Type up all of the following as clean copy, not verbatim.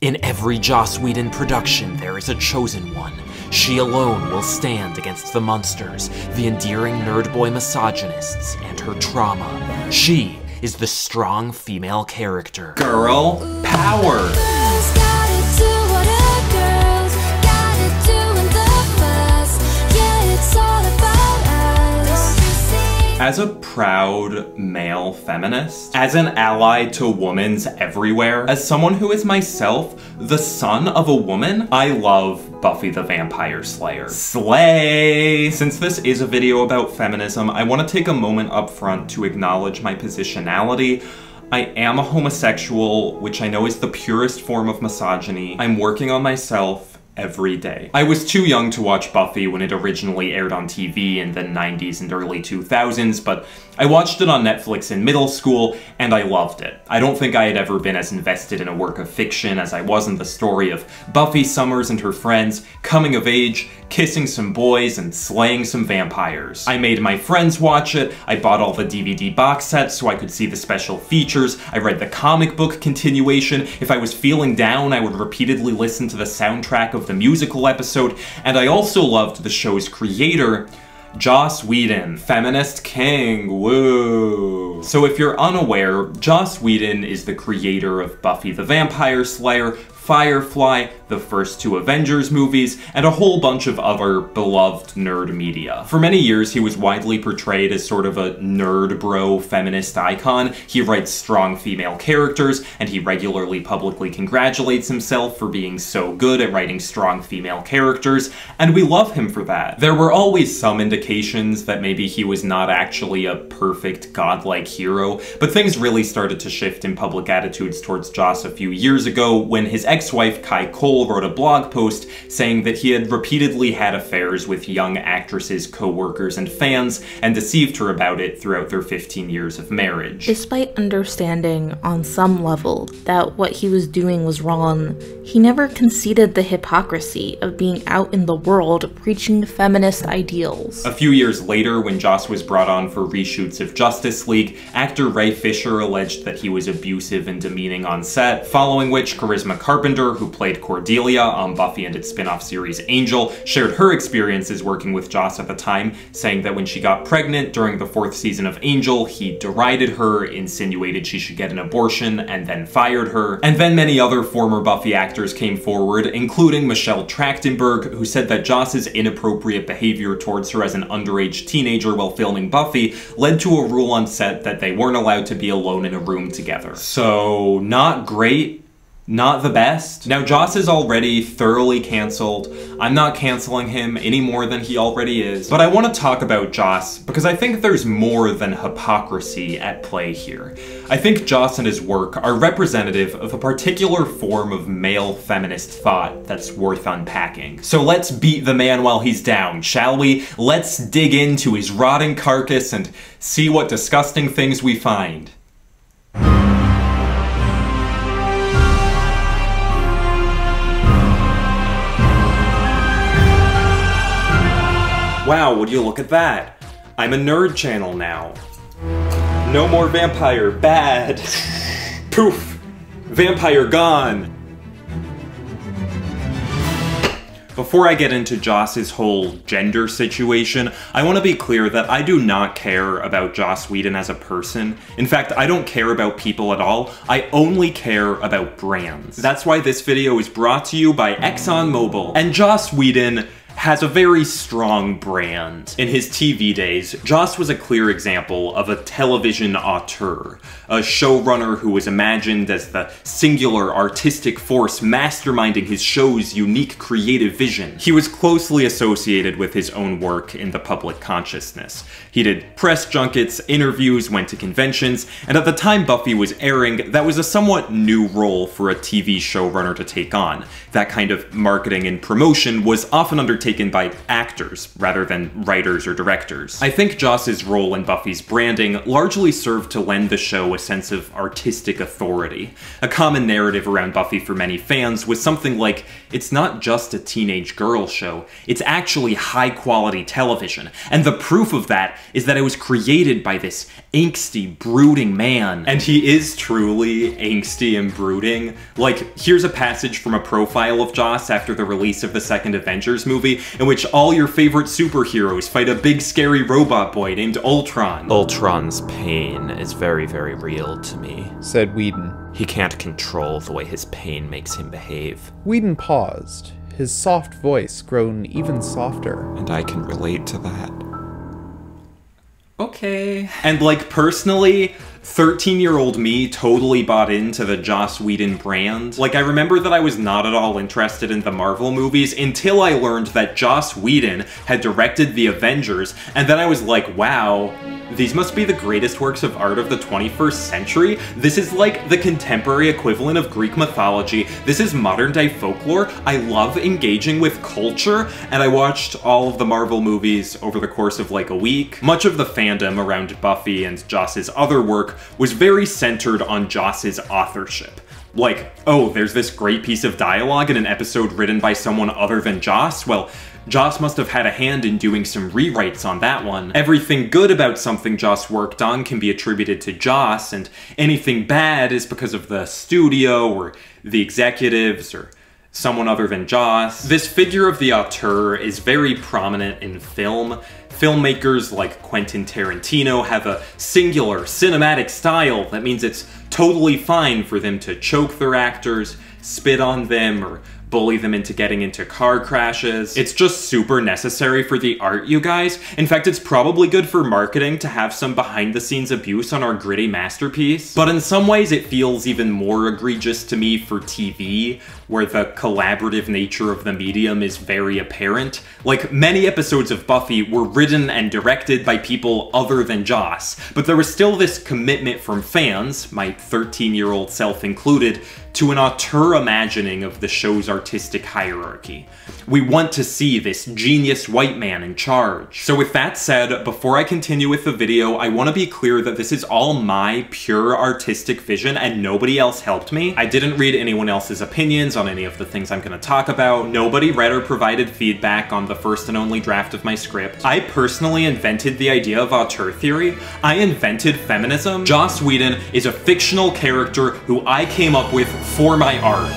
In every Joss Whedon production, there is a chosen one. She alone will stand against the monsters, the endearing nerd boy misogynists, and her trauma. She is the strong female character. Girl power! As a proud male feminist, as an ally to women's everywhere, as someone who is myself the son of a woman, I love Buffy the Vampire Slayer. Slay! Since this is a video about feminism, I want to take a moment up front to acknowledge my positionality. I am a homosexual, which I know is the purest form of misogyny. I'm working on myself every day. I was too young to watch Buffy when it originally aired on TV in the 90s and early 2000s, but I watched it on Netflix in middle school, and I loved it. I don't think I had ever been as invested in a work of fiction as I was in the story of Buffy Summers and her friends coming of age, kissing some boys, and slaying some vampires. I made my friends watch it, I bought all the DVD box sets so I could see the special features, I read the comic book continuation, if I was feeling down I would repeatedly listen to the soundtrack of the musical episode, and I also loved the show's creator, Joss Whedon, feminist king, woo! So if you're unaware, Joss Whedon is the creator of Buffy the Vampire Slayer, Firefly, the first two Avengers movies, and a whole bunch of other beloved nerd media. For many years, he was widely portrayed as sort of a nerd bro feminist icon. He writes strong female characters, and he regularly publicly congratulates himself for being so good at writing strong female characters, and we love him for that. There were always some indications that maybe he was not actually a perfect godlike hero, but things really started to shift in public attitudes towards Joss a few years ago when his ex-wife Kai Cole wrote a blog post saying that he had repeatedly had affairs with young actresses, co-workers, and fans, and deceived her about it throughout their 15 years of marriage. Despite understanding on some level that what he was doing was wrong, he never conceded the hypocrisy of being out in the world preaching feminist ideals. A few years later, when Joss was brought on for reshoots of Justice League, actor Ray Fisher alleged that he was abusive and demeaning on set, following which Charisma Carpenter, who played Cordelia on Buffy and its spin-off series Angel, shared her experiences working with Joss at the time, saying that when she got pregnant during the 4th season of Angel, he derided her, insinuated she should get an abortion, and then fired her. And then many other former Buffy actors came forward, including Michelle Trachtenberg, who said that Joss's inappropriate behavior towards her as an underage teenager while filming Buffy led to a rule on set that they weren't allowed to be alone in a room together. So, not great. Not the best. Now, Joss is already thoroughly cancelled. I'm not cancelling him any more than he already is. But I want to talk about Joss because I think there's more than hypocrisy at play here. I think Joss and his work are representative of a particular form of male feminist thought that's worth unpacking. So let's beat the man while he's down, shall we? Let's dig into his rotting carcass and see what disgusting things we find. Wow, would you look at that? I'm a nerd channel now. No more vampire, bad. Poof, vampire gone. Before I get into Joss's whole gender situation, I want to be clear that I do not care about Joss Whedon as a person. In fact, I don't care about people at all. I only care about brands. That's why this video is brought to you by ExxonMobil. And Joss Whedon has a very strong brand. In his TV days, Joss was a clear example of a television auteur, a showrunner who was imagined as the singular artistic force masterminding his show's unique creative vision. He was closely associated with his own work in the public consciousness. He did press junkets, interviews, went to conventions, and at the time Buffy was airing, that was a somewhat new role for a TV showrunner to take on. That kind of marketing and promotion was often undertaken taken by actors rather than writers or directors. I think Joss's role in Buffy's branding largely served to lend the show a sense of artistic authority. A common narrative around Buffy for many fans was something like, it's not just a teenage girl show, it's actually high-quality television, and the proof of that is that it was created by this angsty, brooding man. And he is truly angsty and brooding. Like, here's a passage from a profile of Joss after the release of the second Avengers movie, in which all your favorite superheroes fight a big scary robot boy named Ultron. Ultron's pain is very, very real to me, said Whedon. He can't control the way his pain makes him behave. Whedon paused, his soft voice grown even softer. And I can relate to that. Okay. And like, personally, 13-year-old me totally bought into the Joss Whedon brand. Like, I remember that I was not at all interested in the Marvel movies until I learned that Joss Whedon had directed the Avengers, and then I was like, wow, these must be the greatest works of art of the 21st century. This is like the contemporary equivalent of Greek mythology. This is modern-day folklore. I love engaging with culture, and I watched all of the Marvel movies over the course of like a week. Much of the fandom around Buffy and Joss's other work was very centered on Joss's authorship. Like, oh, there's this great piece of dialogue in an episode written by someone other than Joss? Well, Joss must have had a hand in doing some rewrites on that one. Everything good about something Joss worked on can be attributed to Joss, and anything bad is because of the studio or the executives or someone other than Joss. This figure of the auteur is very prominent in film. Filmmakers like Quentin Tarantino have a singular cinematic style that means it's totally fine for them to choke their actors, spit on them, or bully them into getting into car crashes. It's just super necessary for the art, you guys. In fact, it's probably good for marketing to have some behind-the-scenes abuse on our gritty masterpiece. But in some ways, it feels even more egregious to me for TV, where the collaborative nature of the medium is very apparent. Like, many episodes of Buffy were written and directed by people other than Joss, but there was still this commitment from fans, my 13-year-old self included, to an auteur imagining of the show's artistic hierarchy. We want to see this genius white man in charge. So with that said, before I continue with the video, I want to be clear that this is all my pure artistic vision and nobody else helped me. I didn't read anyone else's opinions on any of the things I'm going to talk about. Nobody read or provided feedback on the first and only draft of my script. I personally invented the idea of auteur theory. I invented feminism. Joss Whedon is a fictional character who I came up with for my art.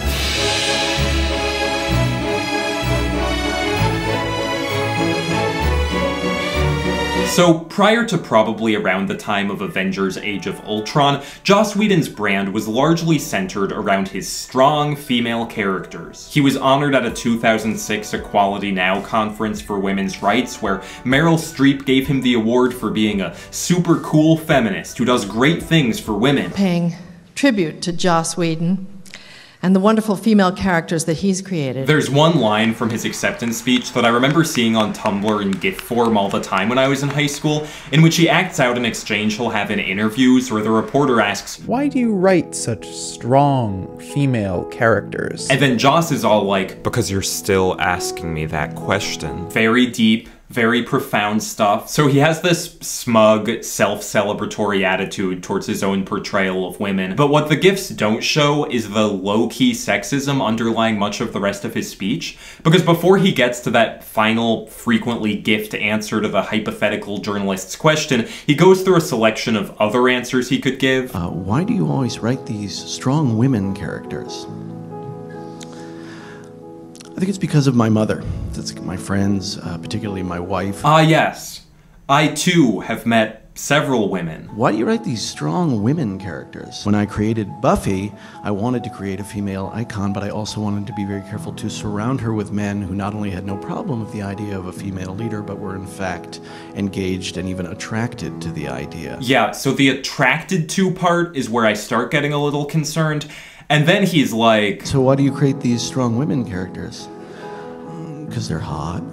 So, prior to probably around the time of Avengers Age of Ultron, Joss Whedon's brand was largely centered around his strong female characters. He was honored at a 2006 Equality Now conference for women's rights, where Meryl Streep gave him the award for being a super cool feminist who does great things for women. Paying tribute to Joss Whedon and the wonderful female characters that he's created. There's one line from his acceptance speech that I remember seeing on Tumblr in GIF form all the time when I was in high school, in which he acts out an exchange he'll have in interviews where the reporter asks, "Why do you write such strong female characters?" And then Joss is all like, "Because you're still asking me that question." Very deep, very profound stuff. So he has this smug, self-celebratory attitude towards his own portrayal of women. But what the GIFs don't show is the low-key sexism underlying much of the rest of his speech. Because before he gets to that final, frequently GIFed answer to the hypothetical journalist's question, he goes through a selection of other answers he could give. Why do you always write these strong women characters? I think it's because of my mother. It's my friends, particularly my wife. Ah, yes. I, too, have met several women. Why do you write these strong women characters? When I created Buffy, I wanted to create a female icon, but I also wanted to be very careful to surround her with men who not only had no problem with the idea of a female leader, but were in fact engaged and even attracted to the idea. Yeah, so the attracted to part is where I start getting a little concerned. And then he's like, "So why do you create these strong women characters?" Because they're hot.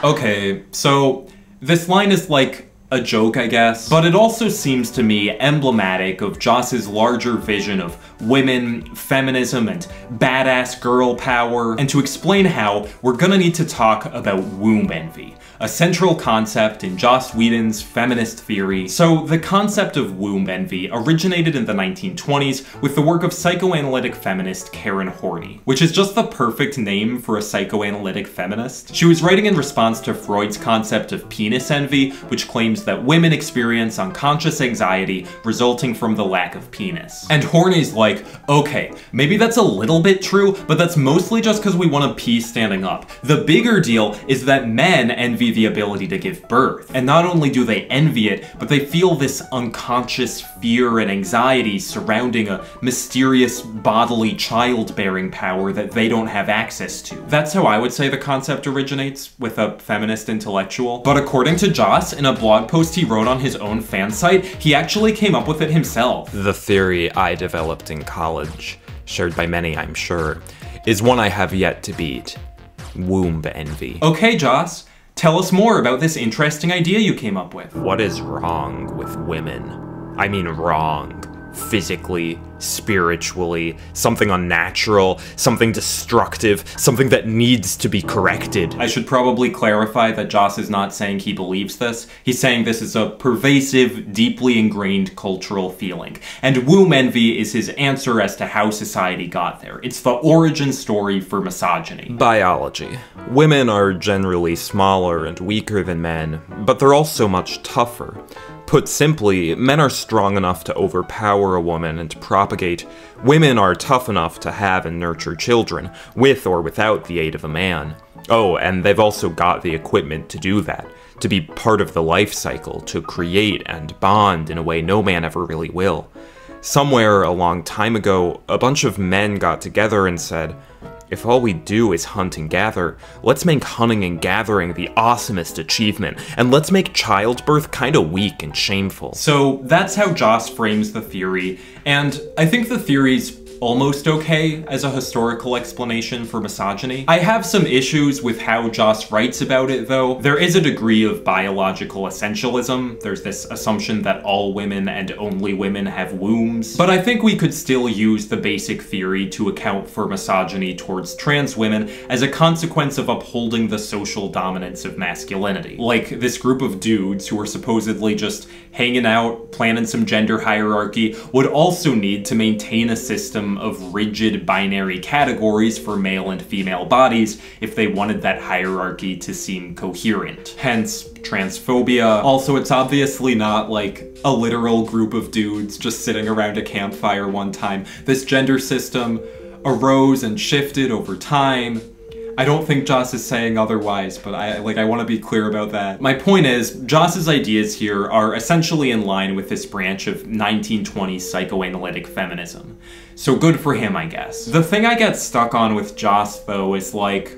Okay, so this line is like a joke, I guess, but it also seems to me emblematic of Joss's larger vision of women, feminism, and badass girl power. And to explain how, we're gonna need to talk about womb envy, a central concept in Joss Whedon's feminist theory. So the concept of womb envy originated in the 1920s with the work of psychoanalytic feminist Karen Horney, which is just the perfect name for a psychoanalytic feminist. She was writing in response to Freud's concept of penis envy, which claims that women experience unconscious anxiety resulting from the lack of penis. And Horney's like, okay, maybe that's a little bit true, but that's mostly just because we want to pee standing up. The bigger deal is that men envy the ability to give birth. And not only do they envy it, but they feel this unconscious fear and anxiety surrounding a mysterious bodily childbearing power that they don't have access to. That's how I would say the concept originates, with a feminist intellectual. But according to Joss, in a blog post he wrote on his own fan site, he actually came up with it himself. The theory I developed in college, shared by many I'm sure, is one I have yet to beat. Womb envy. Okay, Joss. Tell us more about this interesting idea you came up with. What is wrong with women? I mean wrong. Physically, spiritually, something unnatural, something destructive, something that needs to be corrected. I should probably clarify that Joss is not saying he believes this. He's saying this is a pervasive, deeply ingrained cultural feeling. And womb envy is his answer as to how society got there. It's the origin story for misogyny. Biology. Women are generally smaller and weaker than men, but they're also much tougher. Put simply, men are strong enough to overpower a woman and to propagate. Women are tough enough to have and nurture children, with or without the aid of a man. Oh, and they've also got the equipment to do that, to be part of the life cycle, to create and bond in a way no man ever really will. Somewhere a long time ago, a bunch of men got together and said, if all we do is hunt and gather, let's make hunting and gathering the awesomest achievement, and let's make childbirth kinda weak and shameful. So that's how Joss frames the theory, and I think the theory's almost okay as a historical explanation for misogyny. I have some issues with how Joss writes about it, though. There is a degree of biological essentialism. There's this assumption that all women and only women have wombs. But I think we could still use the basic theory to account for misogyny towards trans women as a consequence of upholding the social dominance of masculinity. Like this group of dudes who are supposedly just hanging out, planning some gender hierarchy, would also need to maintain a system of rigid binary categories for male and female bodies if they wanted that hierarchy to seem coherent. Hence, transphobia. Also, it's obviously not like a literal group of dudes just sitting around a campfire one time. This gender system arose and shifted over time. I don't think Joss is saying otherwise, but I want to be clear about that. My point is, Joss's ideas here are essentially in line with this branch of 1920s psychoanalytic feminism. So good for him, I guess. The thing I get stuck on with Joss, though, is like,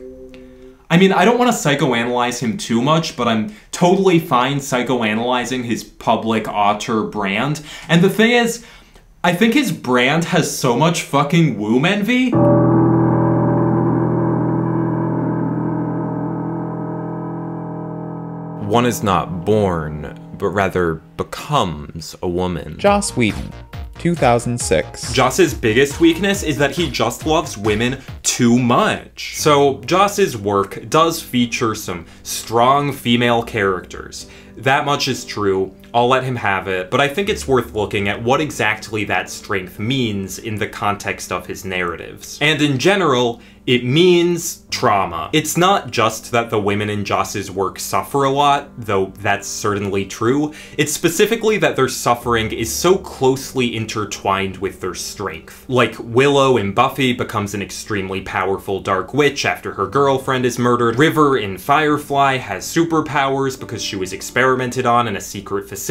I mean, I don't want to psychoanalyze him too much, but I'm totally fine psychoanalyzing his public auteur brand. And the thing is, I think his brand has so much fucking womb envy. One is not born, but rather becomes a woman. Joss Whedon, 2006. Joss's biggest weakness is that he just loves women too much. So Joss's work does feature some strong female characters. That much is true. I'll let him have it, but I think it's worth looking at what exactly that strength means in the context of his narratives. And in general, it means trauma. It's not just that the women in Joss's work suffer a lot, though that's certainly true. It's specifically that their suffering is so closely intertwined with their strength. Like Willow in Buffy becomes an extremely powerful dark witch after her girlfriend is murdered. River in Firefly has superpowers because she was experimented on in a secret facility.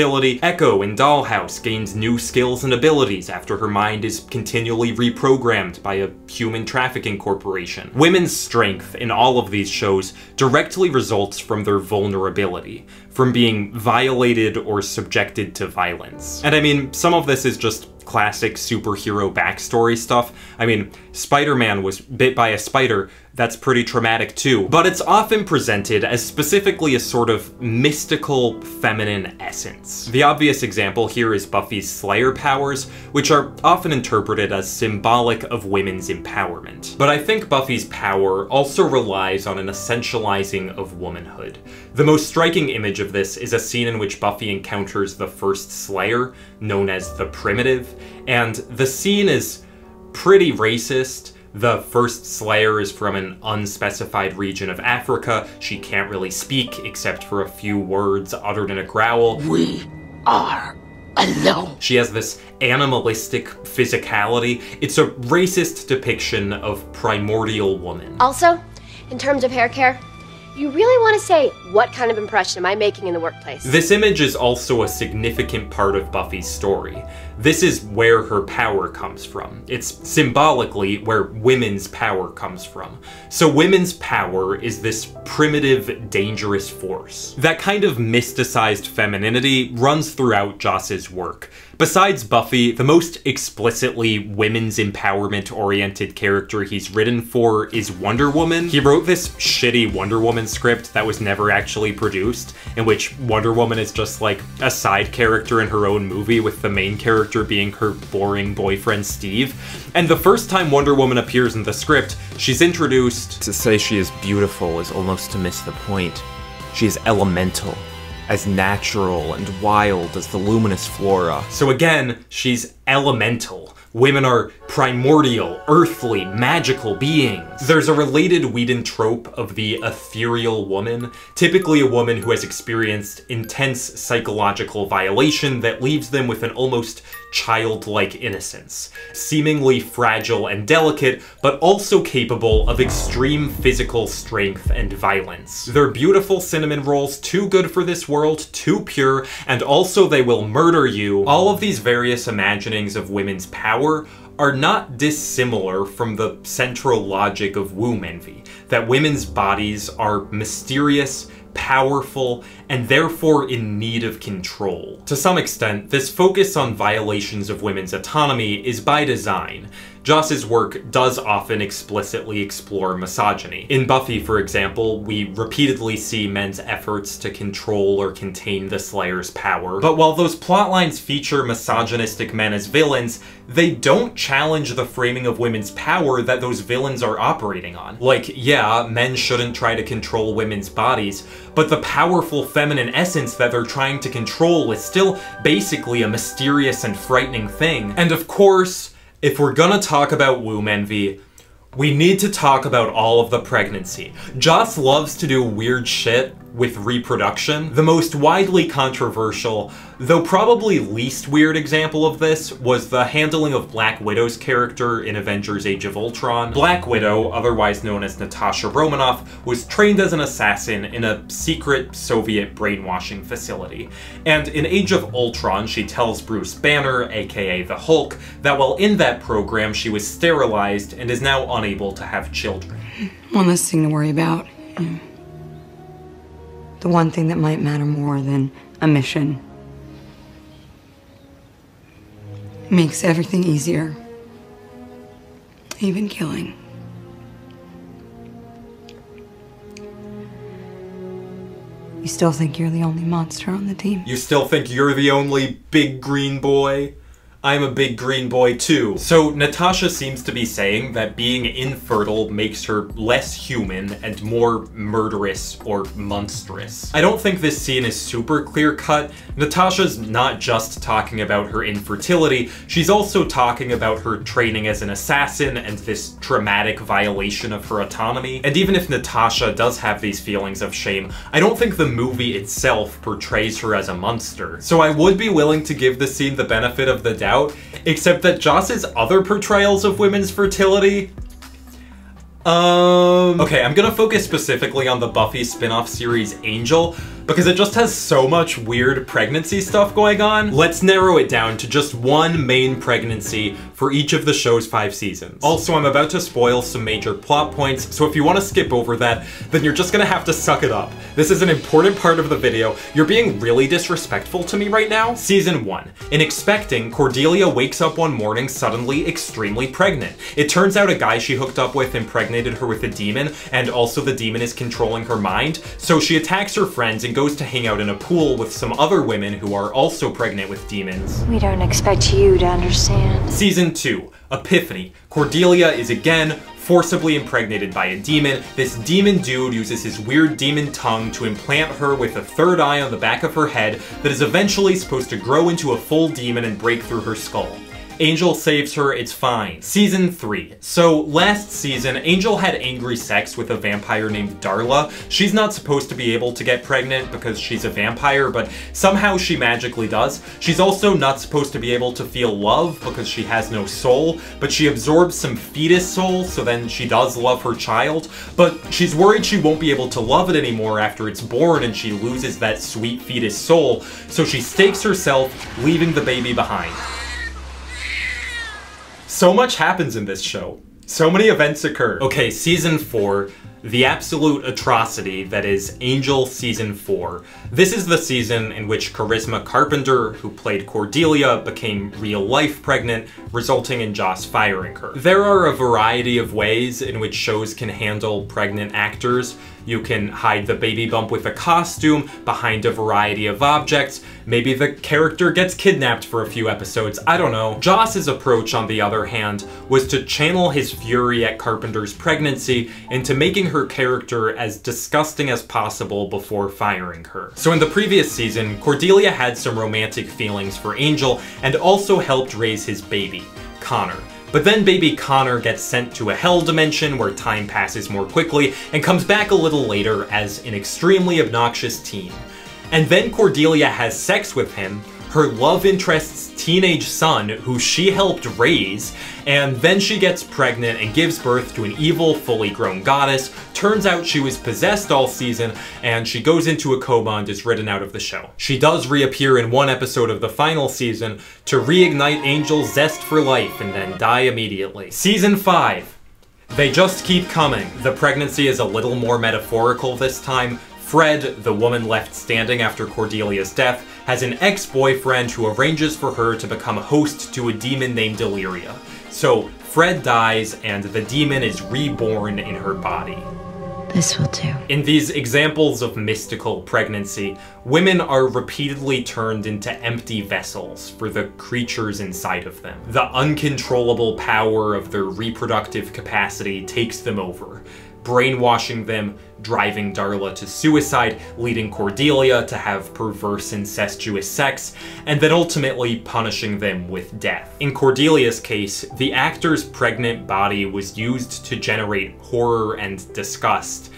Echo in Dollhouse gains new skills and abilities after her mind is continually reprogrammed by a human trafficking corporation. Women's strength in all of these shows directly results from their vulnerability, from being violated or subjected to violence. And I mean, some of this is just classic superhero backstory stuff. I mean, Spider-Man was bit by a spider. that's pretty traumatic too. But it's often presented as specifically a sort of mystical feminine essence. The obvious example here is Buffy's Slayer powers, which are often interpreted as symbolic of women's empowerment. But I think Buffy's power also relies on an essentializing of womanhood. The most striking image of this is a scene in which Buffy encounters the first Slayer, known as the Primitive, and the scene is pretty racist. The first Slayer is from an unspecified region of Africa. She can't really speak except for a few words uttered in a growl. We are alone. She has this animalistic physicality. It's a racist depiction of primordial woman. Also, in terms of hair care, you really want to say, what kind of impression am I making in the workplace? This image is also a significant part of Buffy's story. This is where her power comes from. It's symbolically where women's power comes from. So women's power is this primitive, dangerous force. That kind of mysticized femininity runs throughout Joss's work. Besides Buffy, the most explicitly women's empowerment-oriented character he's written for is Wonder Woman. He wrote this shitty Wonder Woman script that was never actually produced, in which Wonder Woman is just like a side character in her own movie, with the main character being her boring boyfriend Steve. And the first time Wonder Woman appears in the script, she's introduced... To say she is beautiful is almost to miss the point. She is elemental, as natural and wild as the luminous flora. So again, she's elemental. Women are primordial, earthly, magical beings. There's a related Whedon trope of the ethereal woman, typically a woman who has experienced intense psychological violation that leaves them with an almost childlike innocence, seemingly fragile and delicate, but also capable of extreme physical strength and violence. They're beautiful cinnamon rolls, too good for this world, too pure, and also they will murder you. All of these various imaginings of women's power are not dissimilar from the central logic of womb envy, that women's bodies are mysterious, powerful, and therefore in need of control. To some extent, this focus on violations of women's autonomy is by design. Joss's work does often explicitly explore misogyny. In Buffy, for example, we repeatedly see men's efforts to control or contain the Slayer's power. But while those plotlines feature misogynistic men as villains, they don't challenge the framing of women's power that those villains are operating on. Like, yeah, men shouldn't try to control women's bodies, but the powerful feminine essence that they're trying to control is still basically a mysterious and frightening thing. And of course, if we're gonna talk about womb envy, we need to talk about all of the pregnancy. Joss loves to do weird shit with reproduction. The most widely controversial, though probably least weird example of this was the handling of Black Widow's character in Avengers Age of Ultron. Black Widow, otherwise known as Natasha Romanoff, was trained as an assassin in a secret Soviet brainwashing facility. And in Age of Ultron, she tells Bruce Banner, aka the Hulk, that while in that program she was sterilized and is now unable to have children. One less thing to worry about. The one thing that might matter more than a mission. Makes everything easier. Even killing. You still think you're the only monster on the team? You still think you're the only big green boy? I'm a big green boy too. So Natasha seems to be saying that being infertile makes her less human and more murderous or monstrous. I don't think this scene is super clear-cut. Natasha's not just talking about her infertility, she's also talking about her training as an assassin and this traumatic violation of her autonomy. And even if Natasha does have these feelings of shame, I don't think the movie itself portrays her as a monster. So I would be willing to give the scene the benefit of the doubt, except that Joss's other portrayals of women's fertility... Okay, I'm gonna focus specifically on the Buffy spin-off series Angel, because it just has so much weird pregnancy stuff going on. Let's narrow it down to just one main pregnancy for each of the show's 5 seasons. Also, I'm about to spoil some major plot points, so if you want to skip over that, then you're just gonna have to suck it up. This is an important part of the video. You're being really disrespectful to me right now. Season 1. In Expecting, Cordelia wakes up one morning suddenly extremely pregnant. It turns out a guy she hooked up with impregnated her with a demon, and also the demon is controlling her mind, so she attacks her friends and goes to hang out in a pool with some other women who are also pregnant with demons. We don't expect you to understand. Season 2. Epiphany. Cordelia is again forcibly impregnated by a demon. This demon dude uses his weird demon tongue to implant her with a third eye on the back of her head that is eventually supposed to grow into a full demon and break through her skull. Angel saves her, it's fine. Season 3. So, last season, Angel had angry sex with a vampire named Darla. She's not supposed to be able to get pregnant because she's a vampire, but somehow she magically does. She's also not supposed to be able to feel love because she has no soul, but she absorbs some fetus soul, so then she does love her child, but she's worried she won't be able to love it anymore after it's born and she loses that sweet fetus soul, so she stakes herself, leaving the baby behind. So much happens in this show. So many events occur. Okay, Season 4. The absolute atrocity that is Angel Season 4. This is the season in which Charisma Carpenter, who played Cordelia, became real-life pregnant, resulting in Joss firing her. There are a variety of ways in which shows can handle pregnant actors. You can hide the baby bump with a costume behind a variety of objects. Maybe the character gets kidnapped for a few episodes, I don't know. Joss's approach, on the other hand, was to channel his fury at Carpenter's pregnancy into making her character as disgusting as possible before firing her. So in the previous season, Cordelia had some romantic feelings for Angel and also helped raise his baby, Connor. But then baby Connor gets sent to a hell dimension where time passes more quickly and comes back a little later as an extremely obnoxious teen. And then Cordelia has sex with him, her love interest's teenage son, who she helped raise, and then she gets pregnant and gives birth to an evil, fully grown goddess. Turns out she was possessed all season, and she goes into a coma and is written out of the show. She does reappear in one episode of the final season to reignite Angel's zest for life and then die immediately. Season 5. They just keep coming. The pregnancy is a little more metaphorical this time. Fred, the woman left standing after Cordelia's death, has an ex-boyfriend who arranges for her to become a host to a demon named Deliria. So Fred dies and the demon is reborn in her body. This will do. In these examples of mystical pregnancy, women are repeatedly turned into empty vessels for the creatures inside of them. The uncontrollable power of their reproductive capacity takes them over, brainwashing them, driving Darla to suicide, leading Cordelia to have perverse incestuous sex, and then ultimately punishing them with death. In Cordelia's case, the actor's pregnant body was used to generate horror and disgust.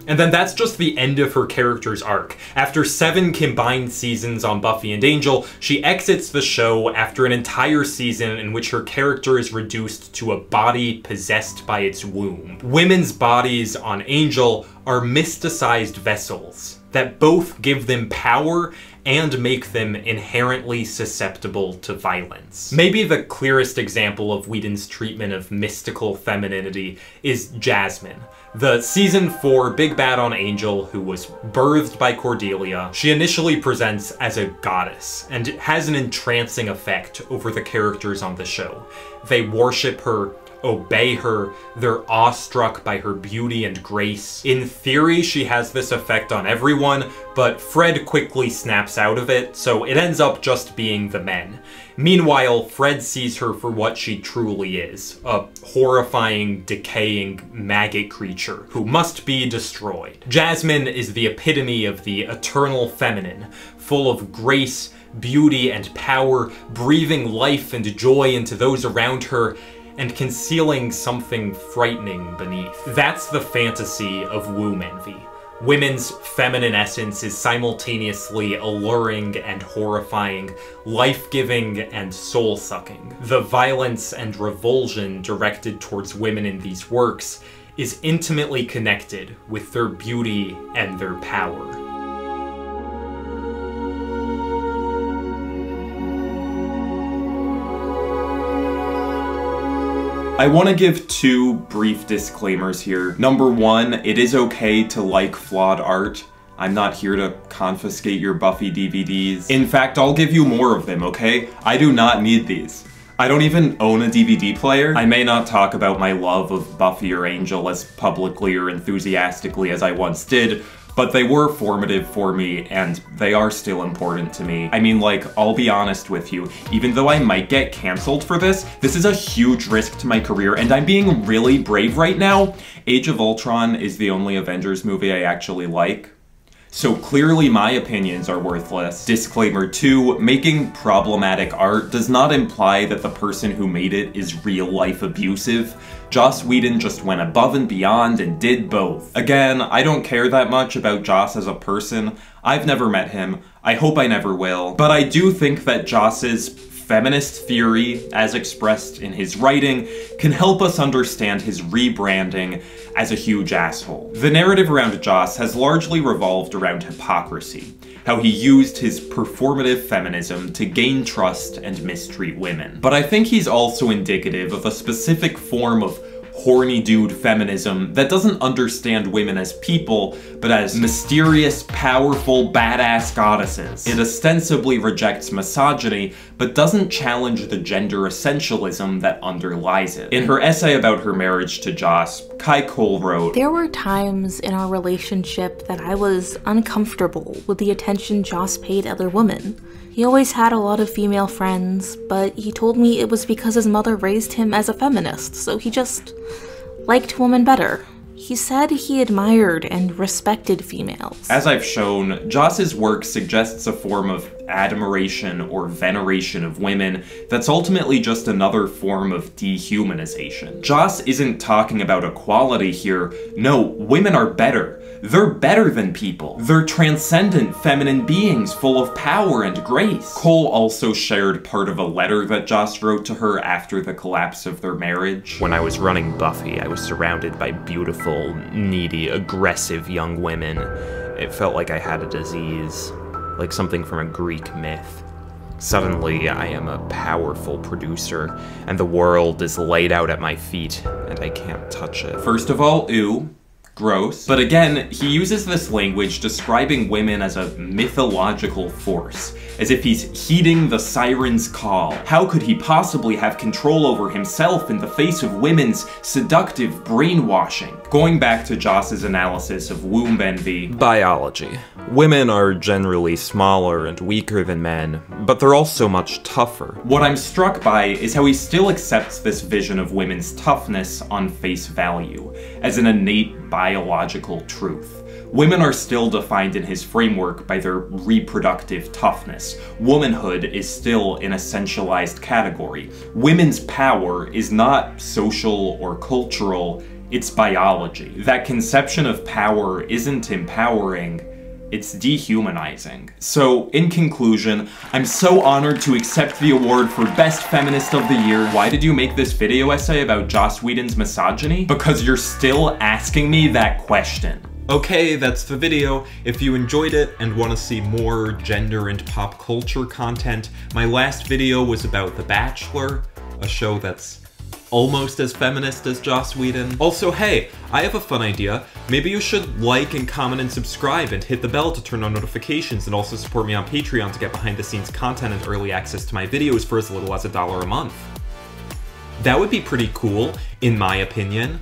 And then that's just the end of her character's arc. After 7 combined seasons on Buffy and Angel, she exits the show after an entire season in which her character is reduced to a body possessed by its womb. Women's bodies on Angel are mysticized vessels that both give them power and make them inherently susceptible to violence. Maybe the clearest example of Whedon's treatment of mystical femininity is Jasmine, the Season 4 big bad on Angel who was birthed by Cordelia. She initially presents as a goddess and has an entrancing effect over the characters on the show. They worship her, obey her, they're awestruck by her beauty and grace. In theory, she has this effect on everyone, but Fred quickly snaps out of it, so it ends up just being the men. Meanwhile, Fred sees her for what she truly is, a horrifying, decaying maggot creature who must be destroyed. Jasmine is the epitome of the eternal feminine, full of grace, beauty, and power, breathing life and joy into those around her, and concealing something frightening beneath. That's the fantasy of womb envy. Women's feminine essence is simultaneously alluring and horrifying, life-giving and soul-sucking. The violence and revulsion directed towards women in these works is intimately connected with their beauty and their power. I want to give two brief disclaimers here. Number one, it is okay to like flawed art. I'm not here to confiscate your Buffy DVDs. In fact, I'll give you more of them, okay? I do not need these. I don't even own a DVD player. I may not talk about my love of Buffy or Angel as publicly or enthusiastically as I once did, but they were formative for me, and they are still important to me. I mean, like, I'll be honest with you, even though I might get cancelled for this is a huge risk to my career, and I'm being really brave right now. Age of Ultron is the only Avengers movie I actually like. So clearly my opinions are worthless. Disclaimer 2, making problematic art does not imply that the person who made it is real-life abusive. Joss Whedon just went above and beyond and did both. Again, I don't care that much about Joss as a person. I've never met him. I hope I never will. But I do think that Joss's feminist theory, as expressed in his writing, can help us understand his rebranding as a huge asshole. The narrative around Joss has largely revolved around hypocrisy, how he used his performative feminism to gain trust and mistreat women. But I think he's also indicative of a specific form of horny dude feminism that doesn't understand women as people, but as mysterious, powerful, badass goddesses. It ostensibly rejects misogyny, but doesn't challenge the gender essentialism that underlies it. In her essay about her marriage to Joss, Kai Cole wrote, "There were times in our relationship that I was uncomfortable with the attention Joss paid other women. He always had a lot of female friends, but he told me it was because his mother raised him as a feminist, so he just liked women better. He said he admired and respected females." As I've shown, Joss's work suggests a form of admiration or veneration of women that's ultimately just another form of dehumanization. Joss isn't talking about equality here. No, women are better. They're better than people. They're transcendent feminine beings full of power and grace. Cole also shared part of a letter that Joss wrote to her after the collapse of their marriage. When I was running Buffy, I was surrounded by beautiful, needy, aggressive young women. It felt like I had a disease, like something from a Greek myth. Suddenly, I am a powerful producer, and the world is laid out at my feet, and I can't touch it. First of all, ew. Gross. But again, he uses this language describing women as a mythological force, as if he's heeding the siren's call. How could he possibly have control over himself in the face of women's seductive brainwashing? Going back to Joss's analysis of womb envy. Biology. Women are generally smaller and weaker than men, but they're also much tougher. What I'm struck by is how he still accepts this vision of women's toughness on face value, as an innate biological truth. Women are still defined in his framework by their reproductive toughness. Womanhood is still an essentialized category. Women's power is not social or cultural, it's biology. That conception of power isn't empowering, it's dehumanizing. So, in conclusion, I'm so honored to accept the award for Best Feminist of the Year. Why did you make this video essay about Joss Whedon's misogyny? Because you're still asking me that question. Okay, that's the video. If you enjoyed it and want to see more gender and pop culture content, my last video was about The Bachelor, a show that's almost as feminist as Joss Whedon. Also, hey, I have a fun idea. Maybe you should like and comment and subscribe and hit the bell to turn on notifications, and also support me on Patreon to get behind the scenes content and early access to my videos for as little as $1 a month. That would be pretty cool, in my opinion.